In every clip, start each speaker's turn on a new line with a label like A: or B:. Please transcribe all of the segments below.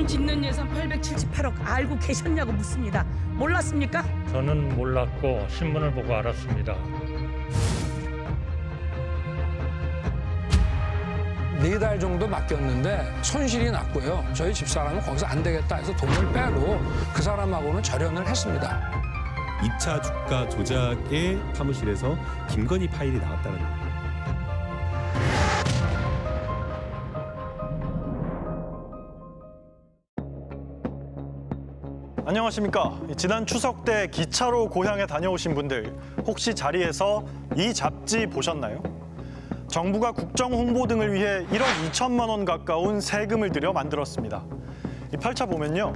A: 영빈관 짓는 예산 878억 알고 계셨냐고 묻습니다. 몰랐습니까?
B: 저는 몰랐고 신문을 보고 알았습니다.
C: 4달 정도 맡겼는데 손실이 났고요. 저희 집사람은 거기서 안 되겠다 해서 돈을 빼고 그 사람하고는 절연을 했습니다.
D: 2차 주가 조작의 사무실에서 김건희 파일이 나왔다는 겁니다.
E: 안녕하십니까. 지난 추석 때 기차로 고향에 다녀오신 분들 혹시 자리에서 이 잡지 보셨나요? 정부가 국정 홍보 등을 위해 1억 2천만 원 가까운 세금을 들여 만들었습니다. 펼쳐보면요.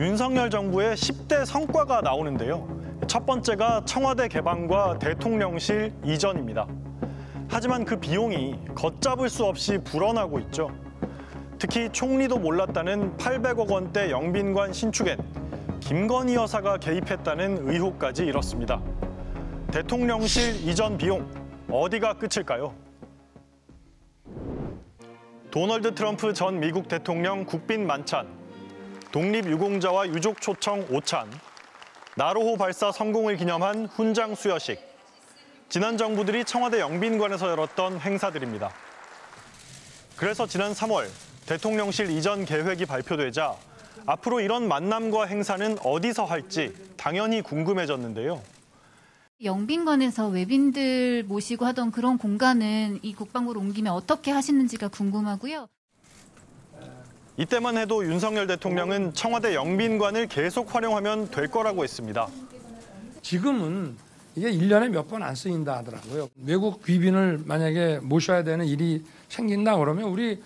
E: 윤석열 정부의 10대 성과가 나오는데요. 첫 번째가 청와대 개방과 대통령실 이전입니다. 하지만 그 비용이 걷잡을 수 없이 불어나고 있죠. 특히 총리도 몰랐다는 800억 원대 영빈관 신축엔 김건희 여사가 개입했다는 의혹까지 일었습니다. 대통령실 이전 비용 어디가 끝일까요? 도널드 트럼프 전 미국 대통령 국빈 만찬, 독립유공자와 유족 초청 오찬, 나로호 발사 성공을 기념한 훈장 수여식, 지난 정부들이 청와대 영빈관에서 열었던 행사들입니다. 그래서 지난 3월 대통령실 이전 계획이 발표되자 앞으로 이런 만남과 행사는 어디서 할지 당연히 궁금해졌는데요.
F: 영빈관에서 외빈들 모시고 하던 그런 공간은 이 국방부로 옮기면 어떻게 하시는지가 궁금하고요.
E: 이때만 해도 윤석열 대통령은 청와대 영빈관을 계속 활용하면 될 거라고 했습니다.
C: 지금은 이게 1년에 몇 번 안 쓰인다 하더라고요. 외국 귀빈을 만약에 모셔야 되는 일이 생긴다 그러면 우리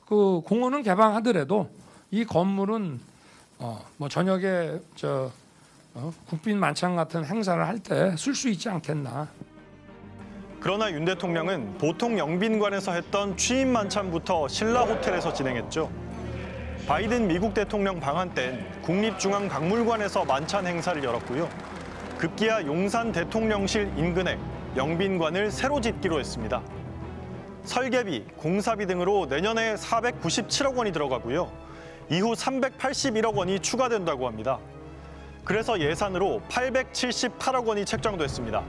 C: 그 공원은 개방하더라도 이 건물은 뭐 저녁에 국빈 만찬 같은 행사를 할 때 쓸 수 있지 않겠나.
E: 그러나 윤 대통령은 보통 영빈관에서 했던 취임 만찬부터 신라 호텔에서 진행했죠. 바이든 미국 대통령 방한 땐 국립중앙박물관에서 만찬 행사를 열었고요. 급기야 용산 대통령실 인근에 영빈관을 새로 짓기로 했습니다. 설계비, 공사비 등으로 내년에 497억 원이 들어가고요. 이후 381억 원이 추가된다고 합니다. 그래서 예산으로 878억 원이 책정됐습니다.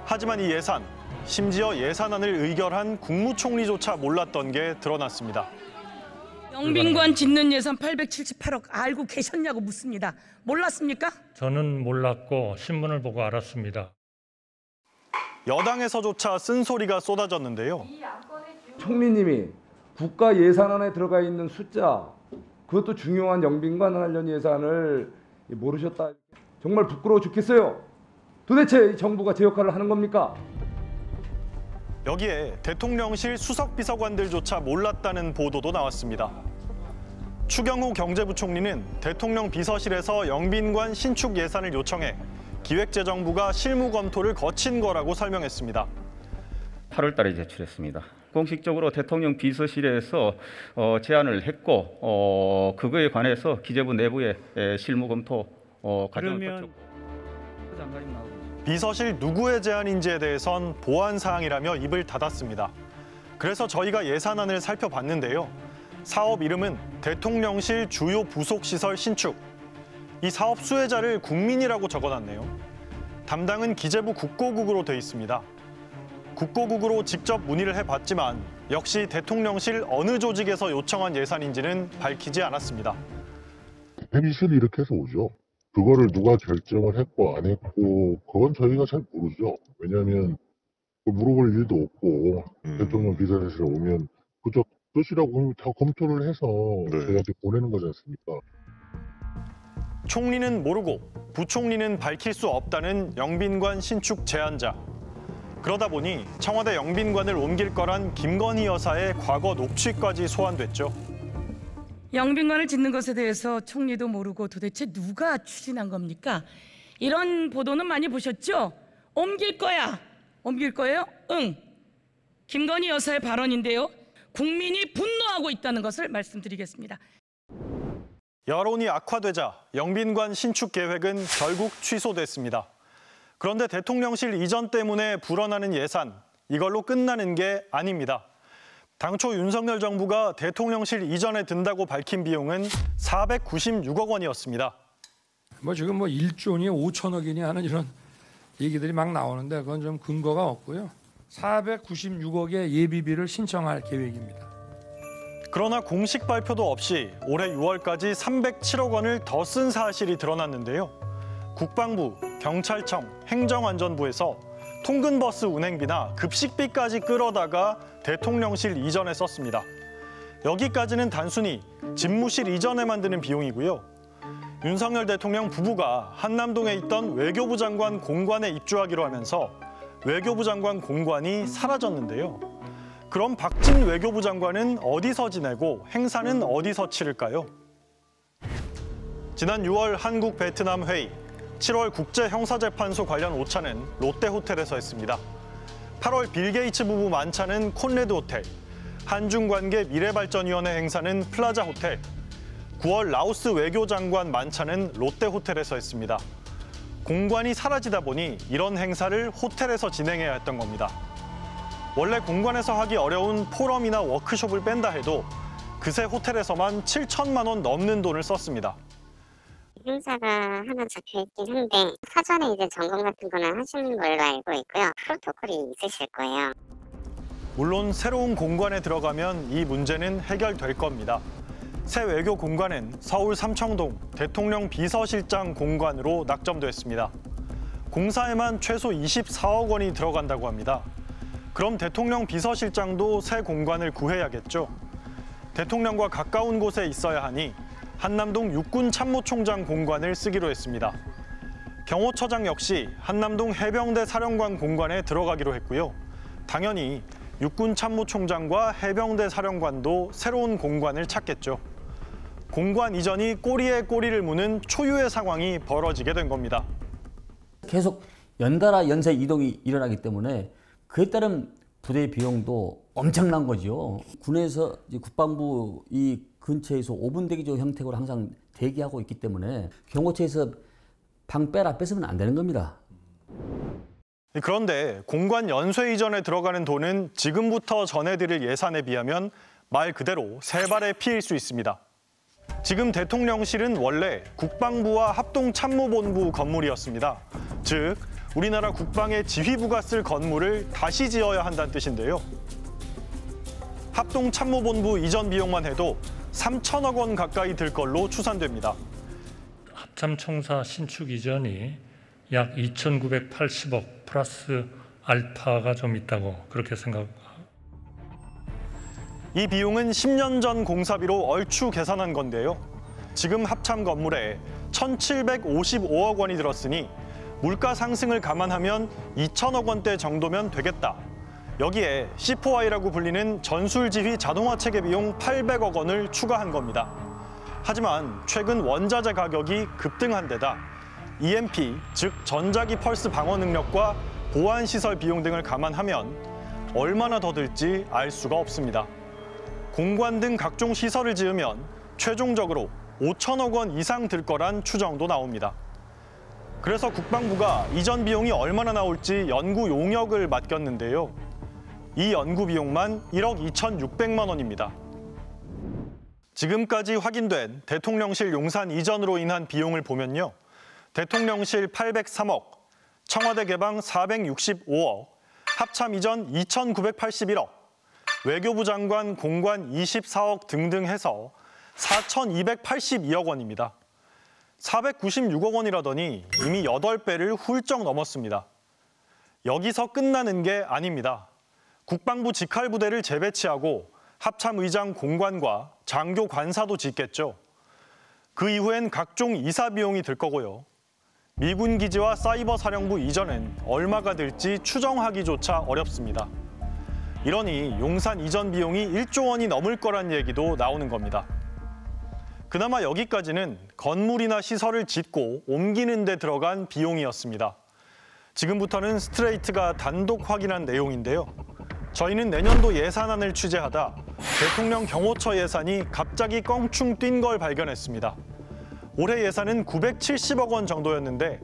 E: 하지만 이 예산, 심지어 예산안을 의결한 국무총리조차 몰랐던 게 드러났습니다.
A: 영빈관 짓는 예산 878억 알고 계셨냐고 묻습니다. 몰랐습니까?
B: 저는 몰랐고 신문을 보고 알았습니다.
E: 여당에서조차 쓴소리가 쏟아졌는데요.
G: 총리님이 국가 예산안에 들어가 있는 숫자, 그것도 중요한 영빈관 관련 예산을 모르셨다. 정말 부끄러워 죽겠어요. 도대체 이 정부가 제 역할을 하는 겁니까?
E: 여기에 대통령실 수석비서관들조차 몰랐다는 보도도 나왔습니다. 추경호 경제부총리는 대통령 비서실에서 영빈관 신축 예산을 요청해 기획재정부가 실무 검토를 거친 거라고 설명했습니다.
H: 8월 달에 제출했습니다. 공식적으로 대통령 비서실에서 제안을 했고 그거에 관해서 기재부 내부에 실무 검토 과정을 거쳤고.
E: 비서실 누구의 제안인지에 대해선 보안 사항이라며 입을 닫았습니다. 그래서 저희가 예산안을 살펴봤는데요. 사업 이름은 대통령실 주요 부속시설 신축. 이 사업 수혜자를 국민이라고 적어놨네요. 담당은 기재부 국고국으로 돼 있습니다. 국고국으로 직접 문의를 해봤지만 역시 대통령실 어느 조직에서 요청한 예산인지는 밝히지 않았습니다.
I: 대통령실이 이렇게 해서 오죠. 그거를 누가 결정을 했고 안 했고 그건 저희가 잘 모르죠. 왜냐하면 물어볼 일도 없고 대통령 비서실에 오면 그저 뜻이라고 다 검토를 해서 저희한테 보내는 거지 않습니까?
E: 총리는 모르고 부총리는 밝힐 수 없다는 영빈관 신축 제안자. 그러다 보니 청와대 영빈관을 옮길 거란 김건희 여사의 과거 녹취까지 소환됐죠.
A: 영빈관을 짓는 것에 대해서 총리도 모르고 도대체 누가 추진한 겁니까? 이런 보도는 많이 보셨죠? 옮길 거야. 옮길 거예요? 응. 김건희 여사의 발언인데요. 국민이 분노하고 있다는 것을 말씀드리겠습니다.
E: 여론이 악화되자 영빈관 신축 계획은 결국 취소됐습니다. 그런데 대통령실 이전 때문에 불어나는 예산, 이걸로 끝나는 게 아닙니다. 당초 윤석열 정부가 대통령실 이전에 든다고 밝힌 비용은 496억 원이었습니다.
C: 지금 1조니 5천억이니 하는 이런 얘기들이 막 나오는데 그건 좀 근거가 없고요. 496억의 예비비를 신청할 계획입니다.
E: 그러나 공식 발표도 없이 올해 6월까지 307억 원을 더 쓴 사실이 드러났는데요. 국방부, 경찰청, 행정안전부에서 통근버스 운행비나 급식비까지 끌어다가 대통령실 이전에 썼습니다. 여기까지는 단순히 집무실 이전에만 드는 비용이고요. 윤석열 대통령 부부가 한남동에 있던 외교부 장관 공관에 입주하기로 하면서 외교부 장관 공관이 사라졌는데요. 그럼 박진 외교부 장관은 어디서 지내고 행사는 어디서 치를까요? 지난 6월 한국 베트남 회의, 7월 국제형사재판소 관련 오차는 롯데호텔에서 했습니다. 8월 빌 게이츠 부부 만찬은 콘레드 호텔, 한중관계 미래발전위원회 행사는 플라자 호텔, 9월 라오스 외교장관 만찬은 롯데호텔에서 했습니다. 공관이 사라지다 보니 이런 행사를 호텔에서 진행해야 했던 겁니다. 원래 공관에서 하기 어려운 포럼이나 워크숍을 뺀다 해도 그새 호텔에서만 7천만 원 넘는 돈을 썼습니다.
J: 행사가 하나 적혀있긴 한데 사전에 이제 점검 같은 거는 하시는 걸로 알고 있고요. 프로토콜이 있으실 거예요.
E: 물론 새로운 공관에 들어가면 이 문제는 해결될 겁니다. 새 외교 공관은 서울 삼청동 대통령 비서실장 공관으로 낙점됐습니다. 공사에만 최소 24억 원이 들어간다고 합니다. 그럼 대통령 비서실장도 새 공관을 구해야겠죠. 대통령과 가까운 곳에 있어야 하니 한남동 육군참모총장 공관을 쓰기로 했습니다. 경호처장 역시 한남동 해병대 사령관 공관에 들어가기로 했고요. 당연히 육군참모총장과 해병대 사령관도 새로운 공관을 찾겠죠. 공관 이전이 꼬리에 꼬리를 무는 초유의 상황이 벌어지게 된 겁니다.
K: 계속 연달아 연쇄 이동이 일어나기 때문에 그에 따른 부대 비용도 엄청난 거죠. 군에서 이제 국방부 이 근처에서 5분 대기조 형태로 항상 대기하고 있기 때문에 경호처에서 방 빼라 뺏으면 안 되는 겁니다.
E: 그런데 공관 연쇄 이전에 들어가는 돈은 지금부터 전해드릴 예산에 비하면 말 그대로 세 발의 피일 수 있습니다. 지금 대통령실은 원래 국방부와 합동참모본부 건물이었습니다. 즉, 우리나라 국방의 지휘부가 쓸 건물을 다시 지어야 한다는 뜻인데요. 합동참모본부 이전 비용만 해도 3천억 원 가까이 들 걸로 추산됩니다.
B: 합참청사 신축 이전이 약 2,980억 플러스 알파가 좀 있다고 그렇게 생각합니다.
E: 이 비용은 10년 전 공사비로 얼추 계산한 건데요. 지금 합참 건물에 1,755억 원이 들었으니 물가 상승을 감안하면 2천억 원대 정도면 되겠다. 여기에 C4I라고 불리는 전술지휘 자동화 체계 비용 800억 원을 추가한 겁니다. 하지만 최근 원자재 가격이 급등한 데다 EMP, 즉 전자기 펄스 방어 능력과 보안 시설 비용 등을 감안하면 얼마나 더 들지 알 수가 없습니다. 공관 등 각종 시설을 지으면 최종적으로 5천억 원 이상 들 거란 추정도 나옵니다. 그래서 국방부가 이전 비용이 얼마나 나올지 연구 용역을 맡겼는데요. 이 연구 비용만 1억 2,600만 원입니다. 지금까지 확인된 대통령실 용산 이전으로 인한 비용을 보면요. 대통령실 803억, 청와대 개방 465억, 합참 이전 2,981억, 외교부 장관 공관 24억 등등 해서 4,282억 원입니다. 496억 원이라더니 이미 8배를 훌쩍 넘었습니다. 여기서 끝나는 게 아닙니다. 국방부 직할부대를 재배치하고 합참의장 공관과 장교 관사도 짓겠죠. 그 이후엔 각종 이사 비용이 들 거고요. 미군 기지와 사이버 사령부 이전엔 얼마가 들지 추정하기조차 어렵습니다. 이러니 용산 이전 비용이 1조 원이 넘을 거란 얘기도 나오는 겁니다. 그나마 여기까지는 건물이나 시설을 짓고 옮기는 데 들어간 비용이었습니다. 지금부터는 스트레이트가 단독 확인한 내용인데요. 저희는 내년도 예산안을 취재하다 대통령 경호처 예산이 갑자기 껑충 뛴 걸 발견했습니다. 올해 예산은 970억 원 정도였는데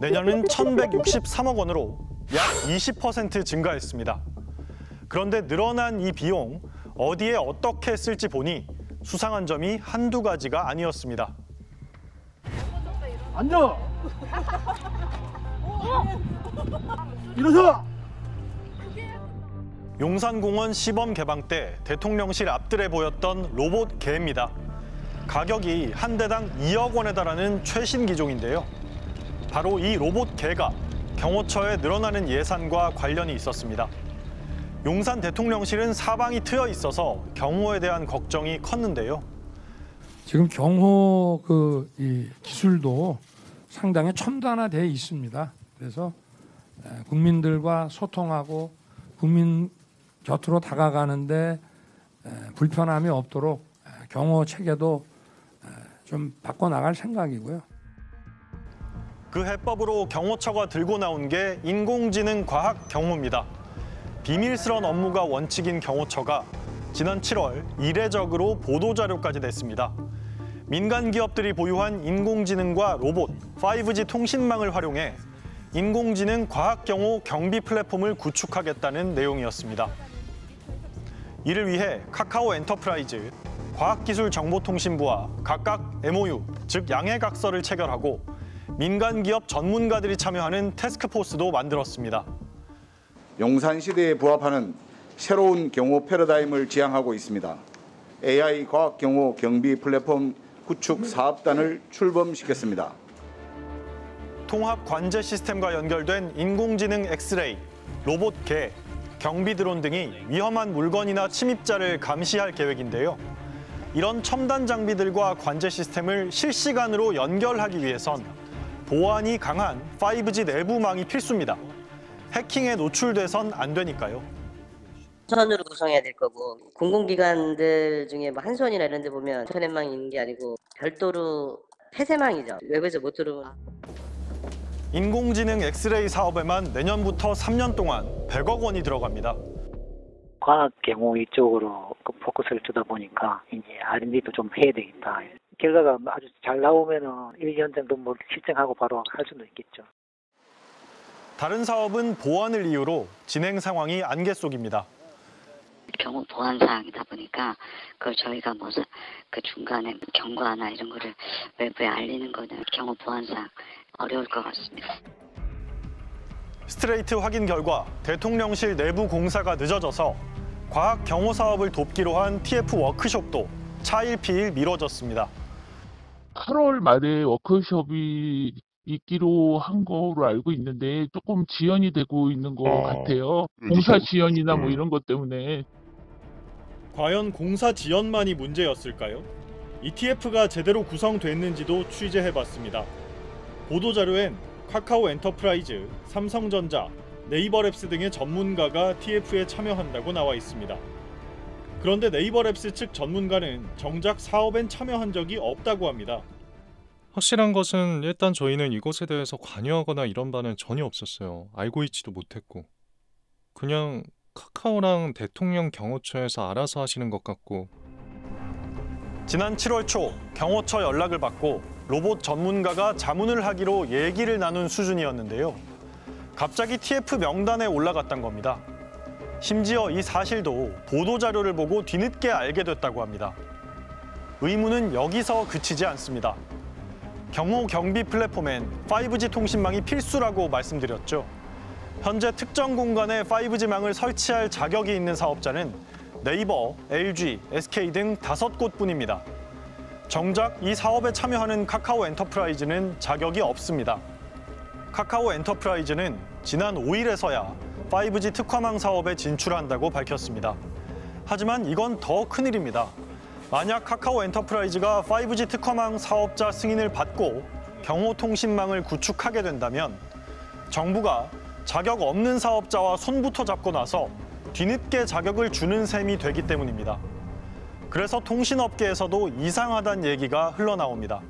E: 내년은 1,163억 원으로 약 20% 증가했습니다. 그런데 늘어난 이 비용 어디에 어떻게 쓸지 보니 수상한 점이 한두 가지가 아니었습니다.
L: 앉아! 일어서!
E: 용산공원 시범 개방 때 대통령실 앞뜰에 보였던 로봇 개입니다. 가격이 한 대당 2억 원에 달하는 최신 기종인데요. 바로 이 로봇 개가 경호처에 늘어나는 예산과 관련이 있었습니다. 용산 대통령실은 사방이 트여 있어서 경호에 대한 걱정이 컸는데요.
C: 지금 경호 이 기술도 상당히 첨단화되어 있습니다. 그래서 국민들과 소통하고 국민 곁으로 다가가는데 불편함이 없도록 경호 체계도 좀 바꿔나갈 생각이고요.
E: 그 해법으로 경호처가 들고 나온 게 인공지능 과학 경호입니다. 비밀스러운 업무가 원칙인 경호처가 지난 7월 이례적으로 보도자료까지 냈습니다. 민간 기업들이 보유한 인공지능과 로봇, 5G 통신망을 활용해 인공지능 과학 경호 경비 플랫폼을 구축하겠다는 내용이었습니다. 이를 위해 카카오 엔터프라이즈, 과학기술정보통신부와 각각 MOU, 즉 양해각서를 체결하고 민간 기업 전문가들이 참여하는 태스크포스도 만들었습니다.
M: 용산 시대에 부합하는 새로운 경호 패러다임을 지향하고 있습니다. AI 과학 경호 경비 플랫폼 구축 사업단을 출범시켰습니다.
E: 통합 관제 시스템과 연결된 인공지능 엑스레이, 로봇 개, 경비 드론 등이 위험한 물건이나 침입자를 감시할 계획인데요. 이런 첨단 장비들과 관제 시스템을 실시간으로 연결하기 위해선 보안이 강한 5G 내부망이 필수입니다. 해킹에 노출돼선 안 되니까요.
N: 선으로 구성해야 될 거고 공공기관들 중에 뭐 한손이나 이런 데 보면 인터넷망이 있는 게 아니고 별도로 폐쇄망이죠. 외부에서 못 들어오는.
E: 인공지능 엑스레이 사업에만 내년부터 3년 동안 100억 원이 들어갑니다.
O: 과학 경호 이쪽으로 포커스를 두다 보니까 이제 R&D도 좀 해야 되겠다. 결과가 아주 잘 나오면은 1년 정도 뭐 실증하고 바로 할 수도 있겠죠.
E: 다른 사업은 보안을 이유로 진행 상황이 안개 속입니다.
P: 경호 보안 사항이다 보니까 그걸 저희가 뭐 그 중간에 경과나 이런 거를 외부에 알리는 거는 경호 보안 사항 어려울 것 같습니다.
E: 스트레이트 확인 결과 대통령실 내부 공사가 늦어져서 과학 경호 사업을 돕기로 한 TF 워크숍도 차일피일 미뤄졌습니다.
Q: 8월 말에 워크숍이 있기로 한 거로 알고 있는데 조금 지연이 되고 있는 것 같아요. 공사 지연이나 뭐 이런 것 때문에.
E: 과연 공사 지연만이 문제였을까요? ETF가 제대로 구성됐는지도 취재해봤습니다. 보도자료엔 카카오 엔터프라이즈, 삼성전자, 네이버랩스 등의 전문가가 TF에 참여한다고 나와 있습니다. 그런데 네이버랩스 측 전문가는 정작 사업엔 참여한 적이 없다고 합니다.
R: 확실한 것은 일단 저희는 이것에 대해서 관여하거나 이런 바는 전혀 없었어요. 알고 있지도 못했고. 그냥 카카오랑 대통령 경호처에서 알아서 하시는 것 같고.
E: 지난 7월 초 경호처 연락을 받고 로봇 전문가가 자문을 하기로 얘기를 나눈 수준이었는데요. 갑자기 TF 명단에 올라갔던 겁니다. 심지어 이 사실도 보도자료를 보고 뒤늦게 알게 됐다고 합니다. 의문은 여기서 그치지 않습니다. 경호 경비 플랫폼엔 5G 통신망이 필수라고 말씀드렸죠. 현재 특정 공간에 5G망을 설치할 자격이 있는 사업자는 네이버, LG, SK 등 5곳뿐입니다. 정작 이 사업에 참여하는 카카오 엔터프라이즈는 자격이 없습니다. 카카오 엔터프라이즈는 지난 5일에서야 5G 특화망 사업에 진출한다고 밝혔습니다. 하지만 이건 더 큰일입니다. 만약 카카오 엔터프라이즈가 5G 특화망 사업자 승인을 받고 경호통신망을 구축하게 된다면 정부가 자격 없는 사업자와 손부터 잡고 나서 뒤늦게 자격을 주는 셈이 되기 때문입니다. 그래서 통신업계에서도 이상하다는 얘기가 흘러나옵니다.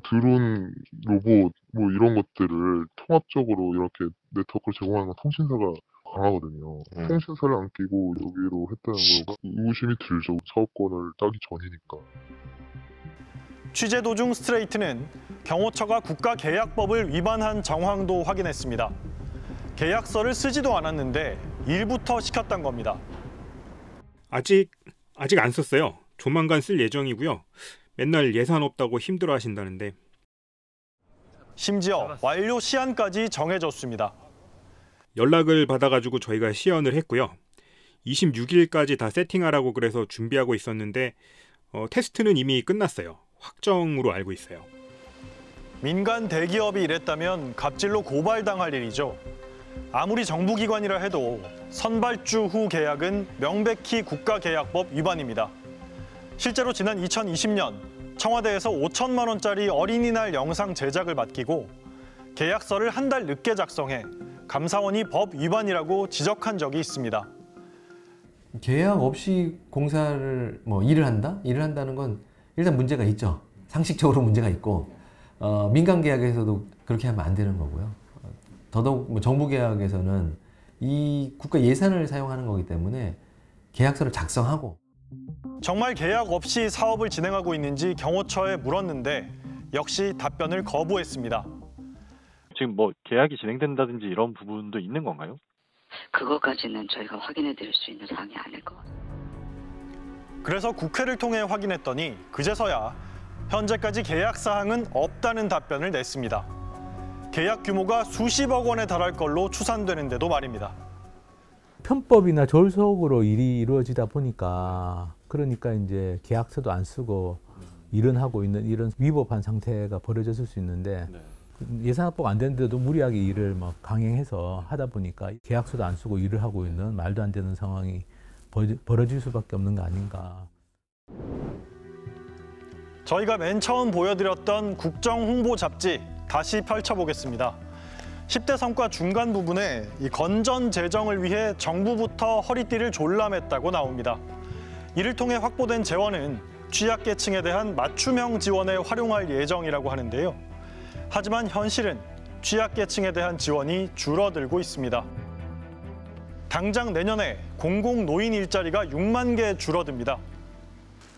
I: 드론, 로봇 뭐 이런 것들을 통합적으로 이렇게 네트워크를 제공하는 건 통신사가 강하거든요. 통신사를 안 끼고 여기로 했다는 거가 의구심이 들죠. 사업권을 따기 전이니까.
E: 취재 도중 스트레이트는 경호처가 국가계약법을 위반한 정황도 확인했습니다. 계약서를 쓰지도 않았는데 일부터 시켰던 겁니다.
L: 아직 안 썼어요. 조만간 쓸 예정이고요. 맨날 예산 없다고 힘들어 하신다는데.
E: 심지어 완료 시한까지 정해졌습니다.
L: 연락을 받아가지고 저희가 시연을 했고요. 26일까지 다 세팅하라고 그래서 준비하고 있었는데 테스트는 이미 끝났어요. 확정으로 알고 있어요.
E: 민간 대기업이 이랬다면 갑질로 고발당할 일이죠. 아무리 정부기관이라 해도 선발주 후 계약은 명백히 국가계약법 위반입니다. 실제로 지난 2020년 청와대에서 5천만 원짜리 어린이날 영상 제작을 맡기고 계약서를 한 달 늦게 작성해 감사원이 법 위반이라고 지적한 적이 있습니다.
S: 계약 없이 공사를 일을 한다? 일을 한다는 건 일단 문제가 있죠. 상식적으로 문제가 있고 민간 계약에서도 그렇게 하면 안 되는 거고요. 더더욱 정부 계약에서는 이 국가 예산을 사용하는 거기 때문에 계약서를 작성하고.
E: 정말 계약 없이 사업을 진행하고 있는지 경호처에 물었는데 역시 답변을 거부했습니다.
T: 지금 계약이 진행된다든지 이런 부분도 있는 건가요?
P: 그것까지는 저희가 확인해 드릴 수 있는 사항이 아닐 것 같아요.
E: 그래서 국회를 통해 확인했더니 그제서야 현재까지 계약 사항은 없다는 답변을 냈습니다. 계약 규모가 수십억 원에 달할 걸로 추산되는데도 말입니다.
U: 편법이나 졸속으로 일이 이루어지다 보니까 그러니까 이제 계약서도 안 쓰고 일은 하고 있는 이런 위법한 상태가 벌어졌을 수 있는데 예산 확보가 안 되는데도 무리하게 일을 강행해서 하다 보니까 계약서도 안 쓰고 일을 하고 있는 말도 안 되는 상황이 벌어질 수밖에 없는 거 아닌가.
E: 저희가 맨 처음 보여드렸던 국정홍보 잡지 다시 펼쳐보겠습니다. 10대 성과 중간 부분에 이 건전 재정을 위해 정부부터 허리띠를 졸라맸다고 나옵니다. 이를 통해 확보된 재원은 취약계층에 대한 맞춤형 지원에 활용할 예정이라고 하는데요. 하지만 현실은 취약계층에 대한 지원이 줄어들고 있습니다. 당장 내년에 공공노인 일자리가 6만 개 줄어듭니다.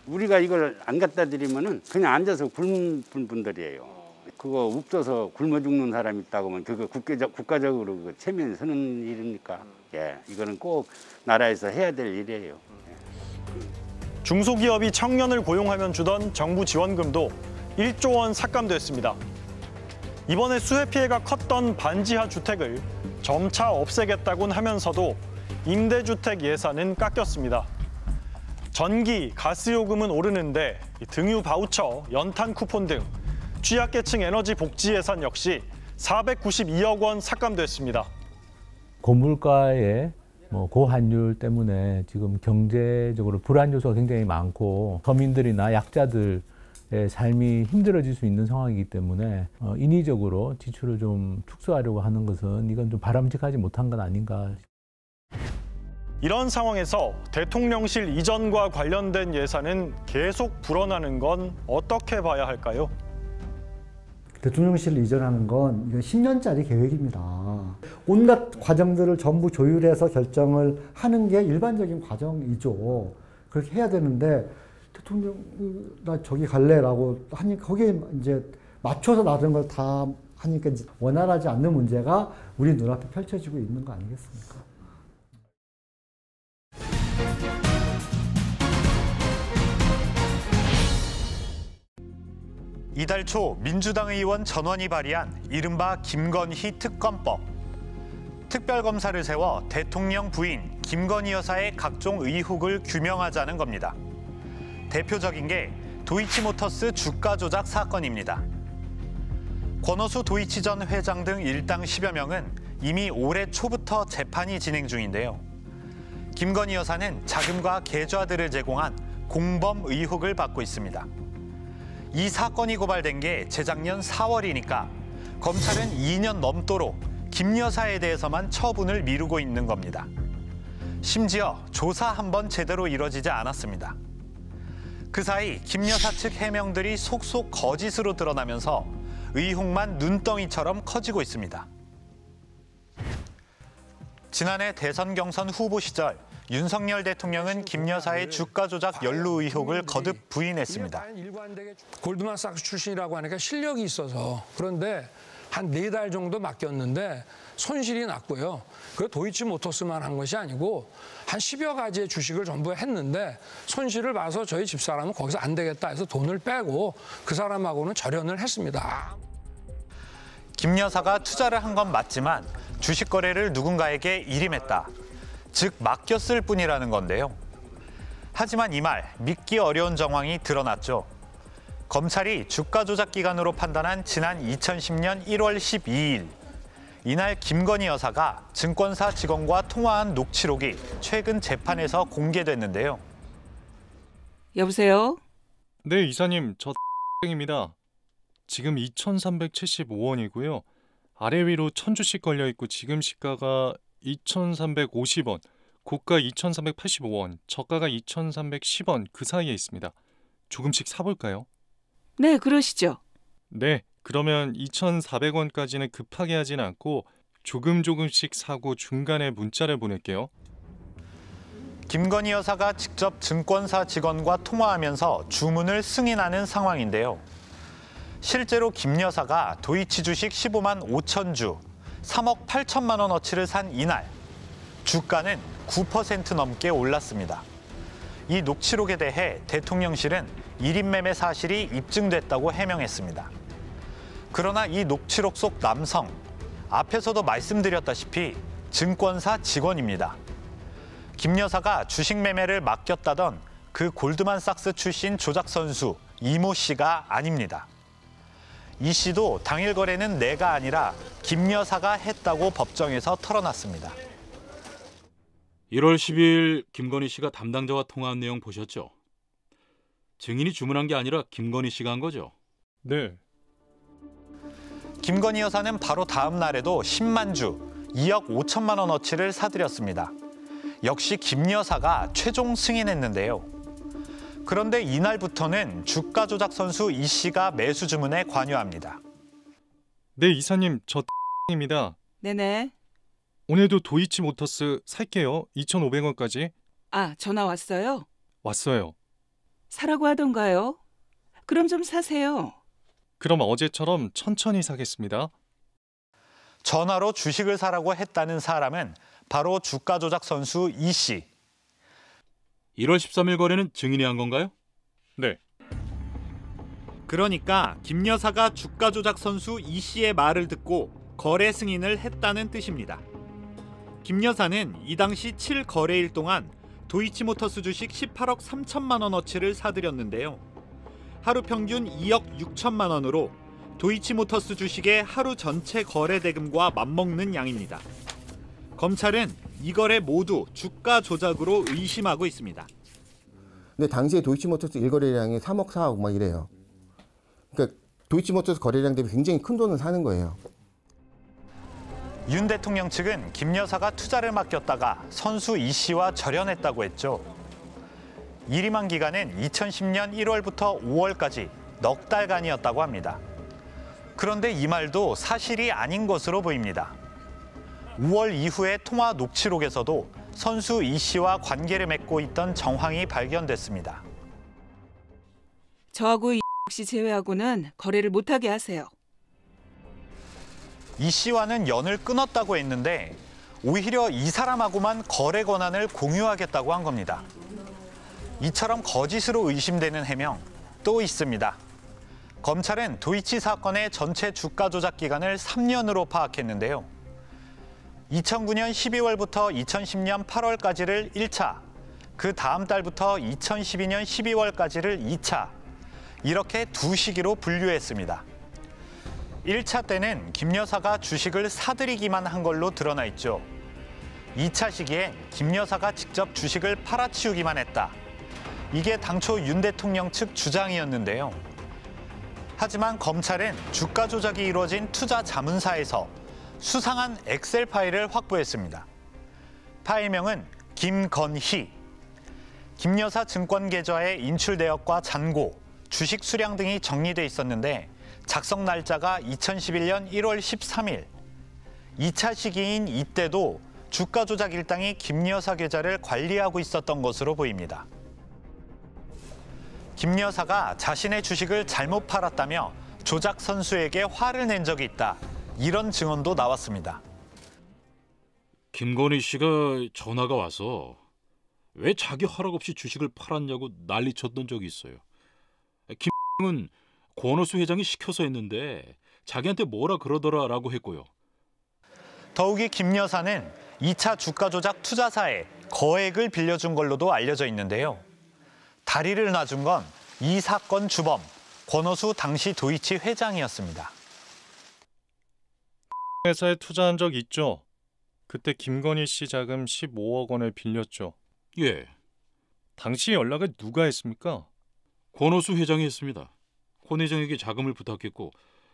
V: 우리가 이걸 안 갖다 드리면은 그냥 앉아서 굶는 분들이에요. 그거 없어서 굶어 죽는 사람 있다고 하면 그거 국가적으로 체면이 서는 일입니까? 예, 이거는 꼭 나라에서 해야 될 일이에요.
E: 중소기업이 청년을 고용하면 주던 정부 지원금도 1조 원 삭감됐습니다. 이번에 수해 피해가 컸던 반지하 주택을 점차 없애겠다곤 하면서도 임대주택 예산은 깎였습니다. 전기, 가스요금은 오르는데 등유 바우처, 연탄 쿠폰 등 취약계층 에너지 복지 예산 역시 492억 원 삭감됐습니다.
U: 고물가의 고환율 때문에 지금 경제적으로 불안 요소가 굉장히 많고 서민들이나 약자들의 삶이 힘들어질 수 있는 상황이기 때문에 인위적으로 지출을 좀 축소하려고 하는 것은 이건 좀 바람직하지 못한 건 아닌가.
E: 이런 상황에서 대통령실 이전과 관련된 예산은 계속 불어나는 건 어떻게 봐야 할까요?
W: 대통령실 이전하는 건 이거 10년짜리 계획입니다. 온갖 과정들을 전부 조율해서 결정을 하는 게 일반적인 과정이죠. 그렇게 해야 되는데 대통령 나 저기 갈래라고 하니까 거기에 이제 맞춰서 나른 걸 다 하니까 이제 원활하지 않는 문제가 우리 눈앞에 펼쳐지고 있는 거 아니겠습니까?
X: 이달 초 민주당 의원 전원이 발의한 이른바 김건희 특검법. 특별검사를 세워 대통령 부인 김건희 여사의 각종 의혹을 규명하자는 겁니다. 대표적인 게 도이치모터스 주가 조작 사건입니다. 권오수 도이치전 회장 등 일당 10여 명은 이미 올해 초부터 재판이 진행 중인데요. 김건희 여사는 자금과 계좌들을 제공한 공범 의혹을 받고 있습니다. 이 사건이 고발된 게 재작년 4월이니까 검찰은 2년 넘도록 김 여사에 대해서만 처분을 미루고 있는 겁니다. 심지어 조사 한 번 제대로 이뤄지지 않았습니다. 그 사이 김 여사 측 해명들이 속속 거짓으로 드러나면서 의혹만 눈덩이처럼 커지고 있습니다. 지난해 대선 경선 후보 시절 윤석열 대통령은 김 여사의 주가 조작 연루 의혹을 거듭 부인했습니다.
C: 골드만삭스 출신이라고 하니까 실력이 있어서 그런데 한 4달 정도 맡겼는데 손실이 났고요. 그 도이치모터스만 한 것이 아니고 한 10여 가지의 주식을 전부 했는데 손실을 봐서 저희 집사람은 거기서 안 되겠다 해서 돈을 빼고 그 사람하고는 절연을 했습니다.
X: 김 여사가 투자를 한 건 맞지만 주식 거래를 누군가에게 일임했다. 즉 맡겼을 뿐이라는 건데요. 하지만 이 말 믿기 어려운 정황이 드러났죠. 검찰이 주가 조작 기간으로 판단한 지난 2010년 1월 12일. 이날 김건희 여사가 증권사 직원과 통화한 녹취록이 최근 재판에서 공개됐는데요.
D: 여보세요?
R: 네, 이사님. 저 입니다. 지금 2,375원이고요. 아래 위로 1,000주씩 걸려있고 지금 시가가 2,350원, 고가 2,385원, 저가가 2,310원 그 사이에 있습니다. 조금씩 사볼까요?
D: 네, 그러시죠.
R: 네, 그러면 2,400원까지는 급하게 하진 않고 조금씩 사고 중간에 문자를 보낼게요.
X: 김건희 여사가 직접 증권사 직원과 통화하면서 주문을 승인하는 상황인데요. 실제로 김 여사가 도이치 주식 15만 5천 주, 3억 8천만 원어치를 산 이날 주가는 9% 넘게 올랐습니다. 이 녹취록에 대해 대통령실은 1인 매매 사실이 입증됐다고 해명했습니다. 그러나 이 녹취록 속 남성, 앞에서도 말씀드렸다시피 증권사 직원입니다. 김 여사가 주식 매매를 맡겼다던 그 골드만삭스 출신 조작 선수 이모 씨가 아닙니다. 이 씨도 당일 거래는 내가 아니라 김 여사가 했다고 법정에서 털어놨습니다.
F: 1월 10일 김건희 씨가 담당자와 통화한 내용 보셨죠? 증인이 주문한 게 아니라 김건희 씨가 한 거죠?
R: 네.
X: 김건희 여사는 바로 다음 날에도 10만 주, 2억 5천만 원어치를 사들였습니다. 역시 김 여사가 최종 승인했는데요. 그런데 이날부터는 주가 조작 선수 이 씨가 매수 주문에 관여합니다.
R: 네, 이사님. 저 입니다.
D: 네네.
R: 오늘도 도이치모터스 살게요. 2,500원까지.
D: 아, 전화 왔어요?
R: 왔어요.
D: 사라고 하던가요? 그럼 좀 사세요.
R: 그럼 어제처럼 천천히 사겠습니다.
X: 전화로 주식을 사라고 했다는 사람은 바로 주가 조작 선수 이 씨.
F: 1월 13일 거래는 증인이 한 건가요?
R: 네.
X: 그러니까 김 여사가 주가 조작 선수 이 씨의 말을 듣고 거래 승인을 했다는 뜻입니다. 김 여사는 이 당시 7거래일 동안 도이치모터스 주식 18억 3천만 원어치를 사들였는데요. 하루 평균 2억 6천만 원으로 도이치모터스 주식의 하루 전체 거래 대금과 맞먹는 양입니다. 검찰은 이 거래 모두 주가 조작으로 의심하고 있습니다.
G: 근데 당시에 도이치모터스 1거래량이 3억 4억 막 이래요. 그러니까 도이치모터스 거래량 대비 굉장히 큰 돈을 사는 거예요.
X: 윤 대통령 측은 김 여사가 투자를 맡겼다가 선수 이 씨와 절연했다고 했죠. 일임한 기간은 2010년 1월부터 5월까지 넉 달간이었다고 합니다. 그런데 이 말도 사실이 아닌 것으로 보입니다. 5월 이후의 통화 녹취록에서도 선수 이 씨와 관계를 맺고 있던 정황이 발견됐습니다.
D: 저하고 이 씨 제외하고는 거래를 못하게 하세요.
X: 이 씨와는 연을 끊었다고 했는데 오히려 이 사람하고만 거래 권한을 공유하겠다고 한 겁니다. 이처럼 거짓으로 의심되는 해명 또 있습니다. 검찰은 도이치 사건의 전체 주가 조작 기간을 3년으로 파악했는데요. 2009년 12월부터 2010년 8월까지를 1차, 그 다음 달부터 2012년 12월까지를 2차, 이렇게 두 시기로 분류했습니다. 1차 때는 김 여사가 주식을 사들이기만 한 걸로 드러나 있죠. 2차 시기엔 김 여사가 직접 주식을 팔아치우기만 했다. 이게 당초 윤 대통령 측 주장이었는데요. 하지만 검찰은 주가 조작이 이루어진 투자 자문사에서 수상한 엑셀 파일을 확보했습니다. 파일명은 김건희. 김 여사 증권 계좌의 인출 내역과 잔고, 주식 수량 등이 정리돼 있었는데 작성 날짜가 2011년 1월 13일. 2차 시기인 이때도 주가 조작 일당이 김 여사 계좌를 관리하고 있었던 것으로 보입니다. 김 여사가 자신의 주식을 잘못 팔았다며 조작 선수에게 화를 낸 적이 있다. 이런 증언도 나왔습니다.
F: 김건희 씨가 전화가 와서 왜 자기 허락 없이 주식을 팔았냐고 난리쳤던 적이 있어요. 김은 권오수 회장이 시켜서 했는데 자기한테 뭐라 그러더라라고 했고요.
X: 더욱이 김 여사는 2차 주가 조작 투자사에 거액을 빌려준 걸로도 알려져 있는데요. 다리를 놔준 건 이 사건 주범 권오수 당시 도이치 회장이었습니다.
R: 회사에 투자한 적 있죠? 그때 김건희 씨 자금 15억 원을 빌렸죠.
F: 예.
R: 당시 연락을 누가 했습니까?
F: 권오수 회장이 했습니다. 권 회장에게 자금을 부탁했고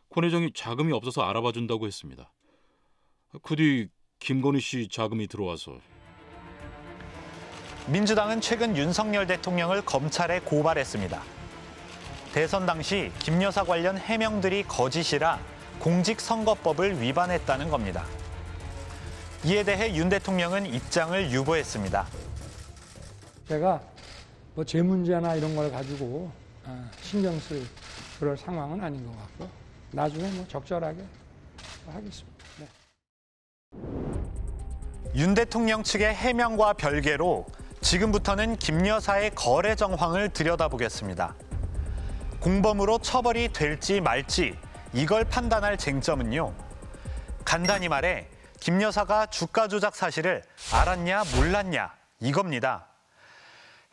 F: 권 회장이 자금이 없어서 알아봐 준다고 했습니다. 그 뒤 김건희 씨 자금이 들어와서.
X: 민주당은 최근 윤석열 대통령을 검찰에 고발했습니다. 대선 당시 김 여사 관련 해명들이 거짓이라 공직선거법을 위반했다는 겁니다. 이에 대해 윤 대통령은 입장을 유보했습니다.
C: 제가 뭐 제 문제나 이런 걸 가지고 신경 쓸 그럴 상황은 아닌 것 같고 나중에 뭐 적절하게 하겠습니다. 네.
X: 윤 대통령 측의 해명과 별개로 지금부터는 김 여사의 거래 정황을 들여다보겠습니다. 공범으로 처벌이 될지 말지 이걸 판단할 쟁점은요. 간단히 말해 김 여사가 주가 조작 사실을 알았냐 몰랐냐 이겁니다.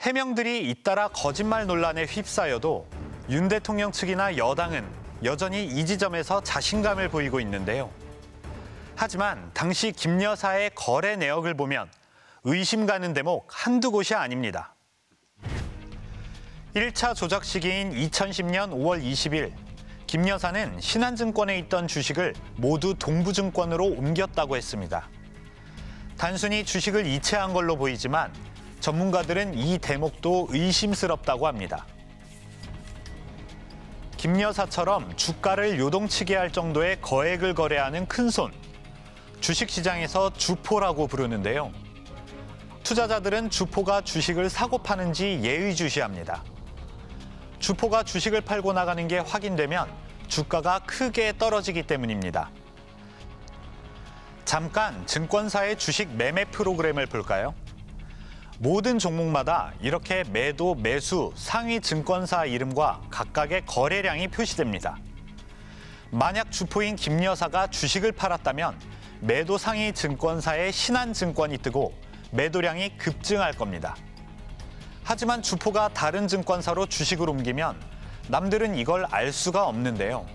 X: 해명들이 잇따라 거짓말 논란에 휩싸여도 윤 대통령 측이나 여당은 여전히 이 지점에서 자신감을 보이고 있는데요. 하지만 당시 김 여사의 거래 내역을 보면 의심 가는 대목 한두 곳이 아닙니다. 1차 조작 시기인 2010년 5월 20일 김 여사는 신한증권에 있던 주식을 모두 동부증권으로 옮겼다고 했습니다. 단순히 주식을 이체한 걸로 보이지만 전문가들은 이 대목도 의심스럽다고 합니다. 김 여사처럼 주가를 요동치게 할 정도의 거액을 거래하는 큰손, 주식시장에서 주포라고 부르는데요. 투자자들은 주포가 주식을 사고 파는지 예의주시합니다. 주포가 주식을 팔고 나가는 게 확인되면 주가가 크게 떨어지기 때문입니다. 잠깐 증권사의 주식 매매 프로그램을 볼까요? 모든 종목마다 이렇게 매도, 매수, 상위 증권사 이름과 각각의 거래량이 표시됩니다. 만약 주포인 김 여사가 주식을 팔았다면 매도 상위 증권사의 신한증권이 뜨고 매도량이 급증할 겁니다. 하지만 주포가 다른 증권사로 주식을 옮기면 남들은 이걸 알 수가 없는데요.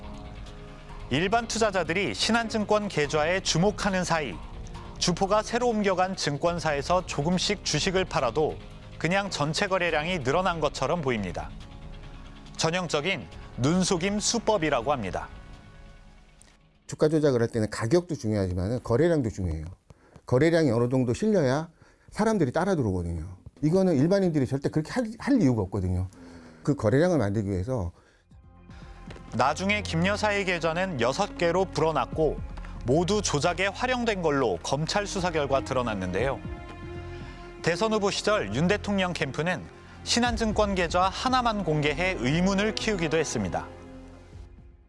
X: 일반 투자자들이 신한증권 계좌에 주목하는 사이 주포가 새로 옮겨간 증권사에서 조금씩 주식을 팔아도 그냥 전체 거래량이 늘어난 것처럼 보입니다. 전형적인 눈속임 수법이라고 합니다.
G: 주가 조작을 할 때는 가격도 중요하지만 거래량도 중요해요. 거래량이 어느 정도 실려야 사람들이 따라 들어오거든요. 이거는 일반인들이 절대 그렇게 할 이유가 없거든요. 그 거래량을 만들기 위해서.
X: 나중에 김 여사의 계좌는 6개로 불어났고 모두 조작에 활용된 걸로 검찰 수사 결과 드러났는데요. 대선 후보 시절 윤 대통령 캠프는 신한증권 계좌 하나만 공개해 의문을 키우기도 했습니다.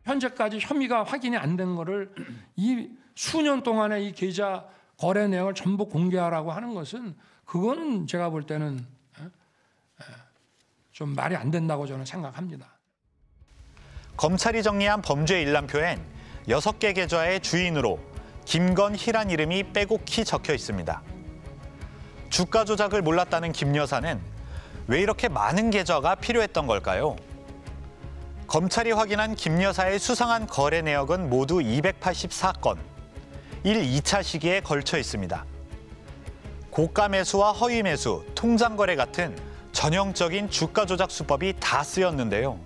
C: 현재까지 혐의가 확인이 안 된 거를 이 수년 동안의 이 계좌 거래 내역을 전부 공개하라고 하는 것은 그거는 제가 볼 때는 좀 말이 안 된다고 저는 생각합니다.
X: 검찰이 정리한 범죄 일람표엔 6개 계좌의 주인으로 김건희란 이름이 빼곡히 적혀 있습니다. 주가 조작을 몰랐다는 김 여사는 왜 이렇게 많은 계좌가 필요했던 걸까요? 검찰이 확인한 김 여사의 수상한 거래 내역은 모두 284건, 1, 2차 시기에 걸쳐 있습니다. 고가 매수와 허위 매수, 통장 거래 같은 전형적인 주가 조작 수법이 다 쓰였는데요.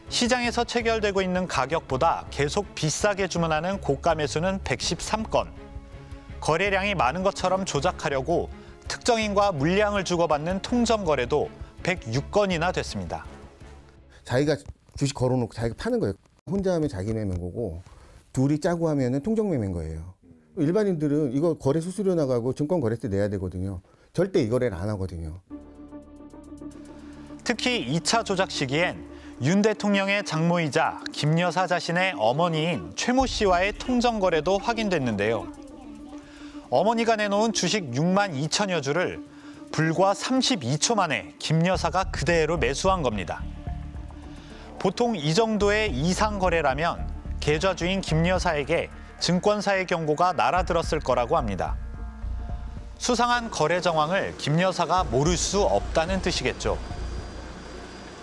X: 시장에서 체결되고 있는 가격보다 계속 비싸게 주문하는 고가 매수는 113건, 거래량이 많은 것처럼 조작하려고 특정인과 물량을 주고받는 통정 거래도 106건이나 됐습니다.
G: 자기가 주식 걸어놓고 자기가 파는 거예요. 혼자 하면 자기 매매인 거고 둘이 짜고 하면 통정 매매인 거예요. 일반인들은 이거 거래 수수료 나가고 증권거래세 내야 되거든요. 절대 이 거래를 안 하거든요.
X: 특히 2차 조작 시기엔 윤 대통령의 장모이자 김 여사 자신의 어머니인 최모 씨와의 통정 거래도 확인됐는데요. 어머니가 내놓은 주식 6만 2천여 주를 불과 32초 만에 김 여사가 그대로 매수한 겁니다. 보통 이 정도의 이상 거래라면 계좌주인 김 여사에게 증권사의 경고가 날아들었을 거라고 합니다. 수상한 거래 정황을 김 여사가 모를 수 없다는 뜻이겠죠.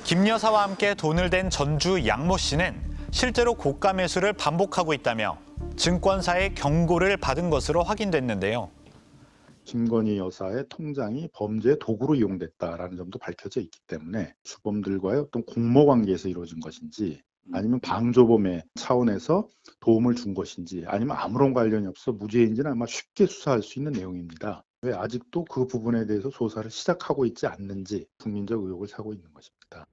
X: 김 여사와 함께 돈을 댄 전주 양모 씨는 실제로 고가 매수를 반복하고 있다며 증권사의 경고를 받은 것으로 확인됐는데요.
A: 김건희 여사의 통장이 범죄의 도구로 이용됐다라는 점도 밝혀져 있기 때문에 주범들과의 어떤 공모 관계에서 이루어진 것인지 아니면 방조범의 차원에서 도움을 준 것인지 아니면 아무런 관련이 없어 무죄인지는 아마 쉽게 수사할 수 있는 내용입니다. 왜 아직도 그 부분에 대해서 조사를 시작하고 있지 않는지 국민적 의혹을 사고 있는 것입니다.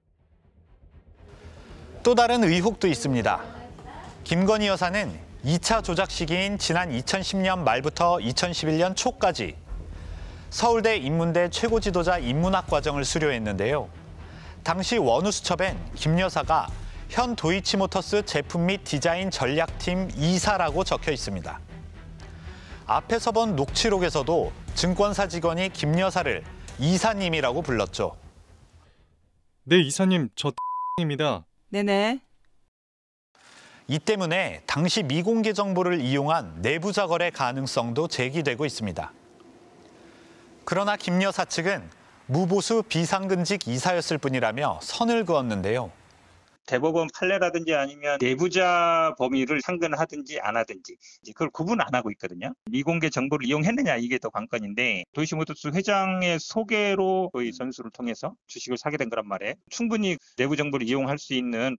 X: 또 다른 의혹도 있습니다. 김건희 여사는 2차 조작 시기인 지난 2010년 말부터 2011년 초까지 서울대 인문대 최고 지도자 인문학 과정을 수료했는데요. 당시 원우수첩엔 김 여사가 현 도이치모터스 제품 및 디자인 전략팀 이사라고 적혀 있습니다. 앞에서 본 녹취록에서도 증권사 직원이 김 여사를 이사님이라고 불렀죠.
R: 네, 이사님, 저 입니다.
D: 네네.
X: 이 때문에 당시 미공개 정보를 이용한 내부자 거래 가능성도 제기되고 있습니다. 그러나 김 여사 측은 무보수 비상근직 이사였을 뿐이라며 선을 그었는데요.
H: 대법원 판례라든지 아니면 내부자 범위를 상근하든지 안 하든지 그걸 구분 안 하고 있거든요. 미공개 정보를 이용했느냐 이게 더 관건인데 도이치모터스 회장의 소개로 이 선수를 통해서 주식을 사게 된 거란 말이에요. 충분히 내부 정보를 이용할 수 있는.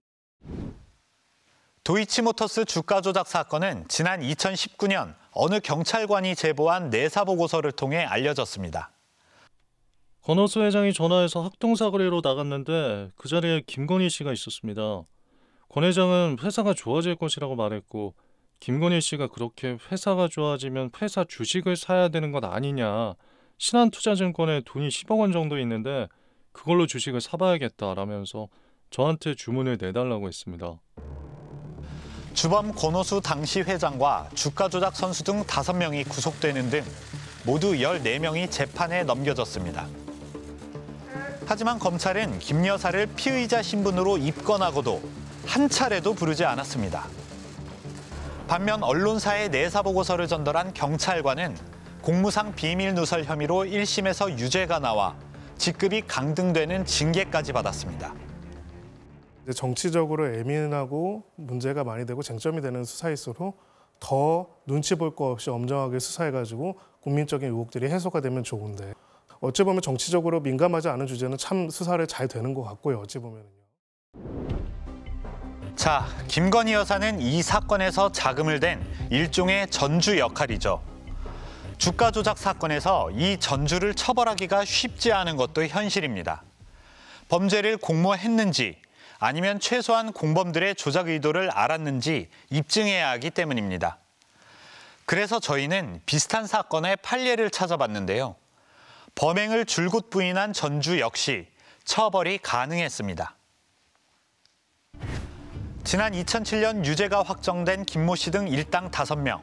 X: 도이치모터스 주가 조작 사건은 지난 2019년 어느 경찰관이 제보한 내사 보고서를 통해 알려졌습니다.
R: 권오수 회장이 전화해서 학동사거리로 나갔는데 그 자리에 김건희 씨가 있었습니다. 권 회장은 회사가 좋아질 것이라고 말했고 김건희 씨가 그렇게 회사가 좋아지면 회사 주식을 사야 되는 것 아니냐. 신한투자증권에 돈이 10억 원 정도 있는데 그걸로 주식을 사봐야겠다라면서 저한테 주문을 내달라고 했습니다.
X: 주범 권오수 당시 회장과 주가 조작 선수 등 5명이 구속되는 등 모두 14명이 재판에 넘겨졌습니다. 하지만 검찰은 김 여사를 피의자 신분으로 입건하고도 한 차례도 부르지 않았습니다. 반면 언론사에 내사 보고서를 전달한 경찰관은 공무상 비밀 누설 혐의로 1심에서 유죄가 나와 직급이 강등되는 징계까지 받았습니다.
J: 정치적으로 예민하고 문제가 많이 되고 쟁점이 되는 수사일수록 더 눈치 볼 거 없이 엄정하게 수사해가지고 국민적인 의혹들이 해소가 되면 좋은데 어찌 보면 정치적으로 민감하지 않은 주제는 참 수사를 잘 되는 것 같고요. 어찌 보면은요.
X: 자, 김건희 여사는 이 사건에서 자금을 댄 일종의 전주 역할이죠. 주가 조작 사건에서 이 전주를 처벌하기가 쉽지 않은 것도 현실입니다. 범죄를 공모했는지 아니면 최소한 공범들의 조작 의도를 알았는지 입증해야 하기 때문입니다. 그래서 저희는 비슷한 사건의 판례를 찾아봤는데요. 범행을 줄곧 부인한 전주 역시 처벌이 가능했습니다. 지난 2007년 유죄가 확정된 김모 씨 등 일당 5명.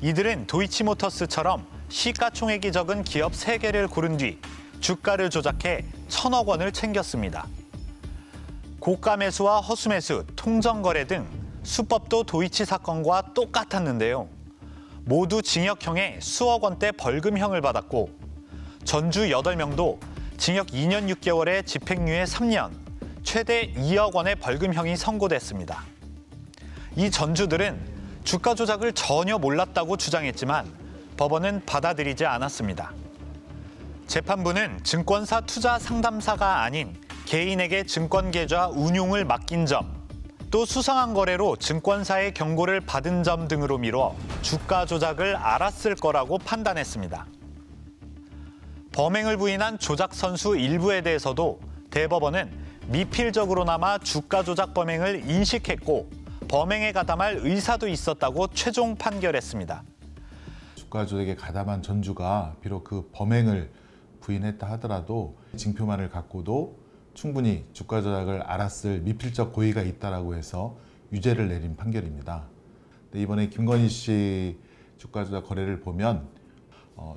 X: 이들은 도이치모터스처럼 시가총액이 적은 기업 3개를 고른 뒤 주가를 조작해 1,000억 원을 챙겼습니다. 고가 매수와 허수 매수, 통정 거래 등 수법도 도이치 사건과 똑같았는데요. 모두 징역형에 수억 원대 벌금형을 받았고 전주 8명도 징역 2년 6개월에 집행유예 3년, 최대 2억 원의 벌금형이 선고됐습니다. 이 전주들은 주가 조작을 전혀 몰랐다고 주장했지만 법원은 받아들이지 않았습니다. 재판부는 증권사 투자 상담사가 아닌 개인에게 증권 계좌 운용을 맡긴 점, 또 수상한 거래로 증권사의 경고를 받은 점 등으로 미뤄 주가 조작을 알았을 거라고 판단했습니다. 범행을 부인한 조작 선수 일부에 대해서도 대법원은 미필적으로나마 주가 조작 범행을 인식했고 범행에 가담할 의사도 있었다고 최종 판결했습니다.
K: 주가 조작에 가담한 전주가 비록 그 범행을 부인했다 하더라도 징표만을 갖고도 충분히 주가 조작을 알았을 미필적 고의가 있다라고 해서 유죄를 내린 판결입니다. 이번에 김건희 씨 주가 조작 거래를 보면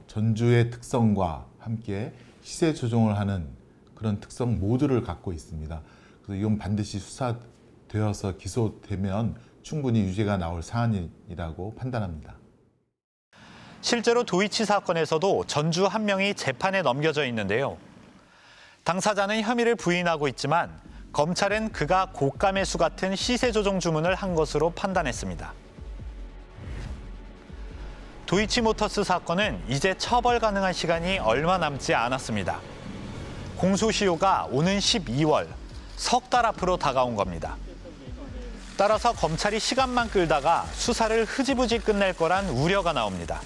K: 전주의 특성과 함께 시세 조정을 하는 그런 특성 모두를 갖고 있습니다. 그래서 이건 반드시 수사되어서 기소되면 충분히 유죄가 나올 사안이라고 판단합니다.
X: 실제로 도이치 사건에서도 전주 한 명이 재판에 넘겨져 있는데요. 당사자는 혐의를 부인하고 있지만 검찰은 그가 고가 매수 같은 시세 조정 주문을 한 것으로 판단했습니다. 도이치모터스 사건은 이제 처벌 가능한 시간이 얼마 남지 않았습니다. 공소시효가 오는 12월, 석 달 앞으로 다가온 겁니다. 따라서 검찰이 시간만 끌다가 수사를 흐지부지 끝낼 거란 우려가 나옵니다.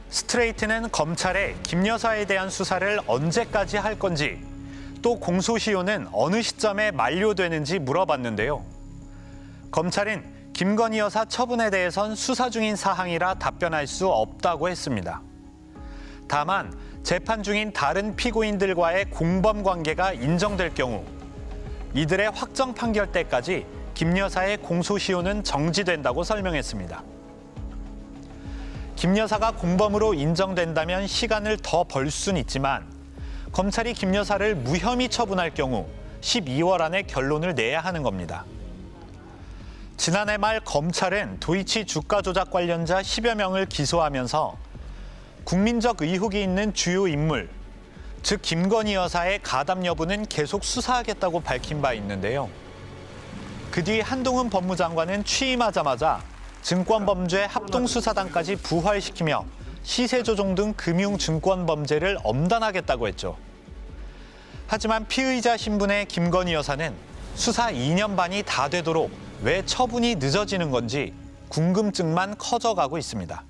X: 스트레이트는 검찰에 김 여사에 대한 수사를 언제까지 할 건지, 또 공소시효는 어느 시점에 만료되는지 물어봤는데요. 검찰은 김건희 여사 처분에 대해선 수사 중인 사항이라 답변할 수 없다고 했습니다. 다만 재판 중인 다른 피고인들과의 공범 관계가 인정될 경우 이들의 확정 판결 때까지 김 여사의 공소시효는 정지된다고 설명했습니다. 김 여사가 공범으로 인정된다면 시간을 더 벌 순 있지만 검찰이 김 여사를 무혐의 처분할 경우 12월 안에 결론을 내야 하는 겁니다. 지난해 말 검찰은 도이치 주가 조작 관련자 10여 명을 기소하면서 국민적 의혹이 있는 주요 인물, 즉 김건희 여사의 가담 여부는 계속 수사하겠다고 밝힌 바 있는데요. 그 뒤 한동훈 법무장관은 취임하자마자 증권범죄 합동수사단까지 부활시키며 시세조정 등 금융증권범죄를 엄단하겠다고 했죠. 하지만 피의자 신분의 김건희 여사는 수사 2년 반이 다 되도록 왜 처분이 늦어지는 건지 궁금증만 커져가고 있습니다.